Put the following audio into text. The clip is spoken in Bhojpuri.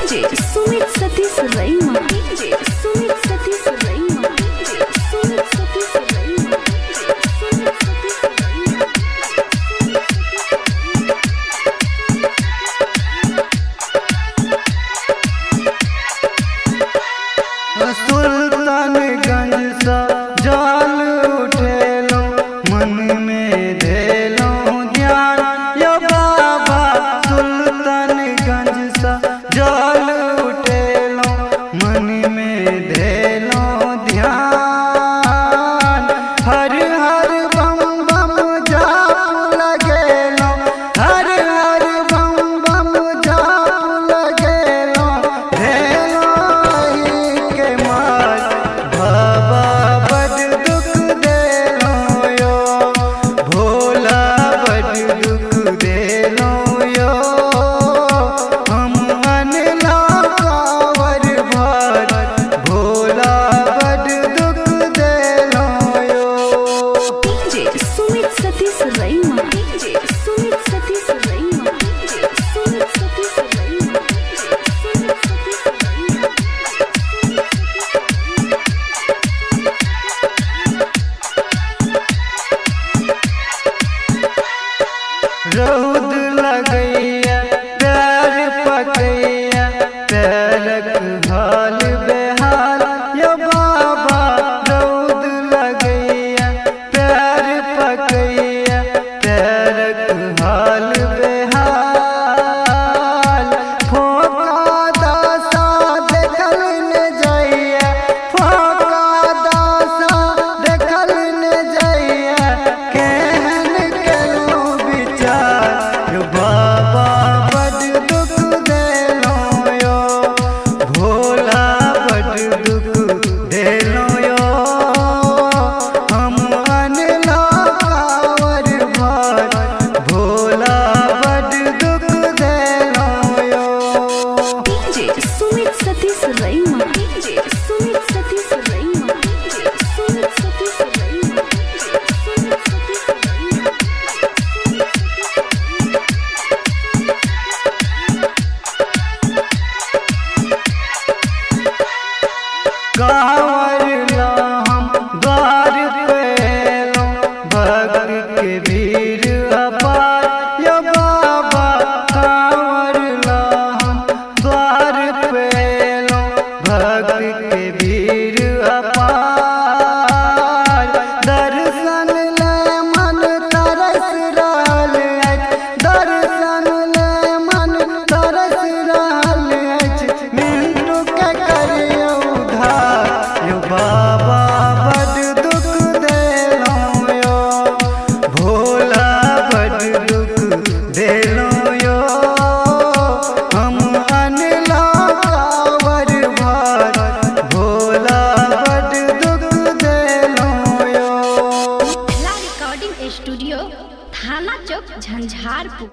DJ Sumit Satish रईमा DJ Sumit Satish रईमा DJ Sumit Satish रईमा Sumit Satish रईमा Sultanganj सा जाल उठेलो मन में धेलो ध्यान यो बाबा सुल्तानगंज सा जाल उठेलो मन में धेलो ध्यान हर हर बम बम जाप लगेलो हर हर बम बम जाप लगेलो धेलो ही के मार बाबा बड़ दुख देलो यो भोला बड़ दुख देलो यो हम अनला कावर भर भोला बड़ दुख देलो यो DJ Sumit Satish रईमा DJ Sumit Satish रईमा DJ Sumit Satish रईमा Sumit Satish रईमा रौद लगैया पैर पकैया पैरक हाल बेहाल यो बाबा रौद लगैया पैर पकैया पैरक हाल बेहाल फोका दासा देखल न जाइया फोका दासा देखल न जाइया केहन करो विचार यो बाबा बड़ दुख देलो यो भोला बड़ दुख देलो यो हम अनला कावर भर भोला बड़ दुख देलो यो DJ Sumit Satish रईमा DJ Sumit Satish रईमा DJ Sumit Satish रईमा Sumit Satish रईमा कांवर ला हम द्वार पेलो भक्त के भीड़ अपार यो बाबा कांवर ला हम द्वार पेलो भक्त के भीड़ अपार दर्शन ले मन तरस रहल अछि दर्शन ले मन तरस रहल अछि मिंटू के करियो उधार यो बाबा बड़ दुख देलो यो भोला बड़ दुख देलो यो हम अनला कावर भर भोला बड़ दुख देलो यो रिकॉर्डिंग स्टूडियो थाना चौक झंझारपुर।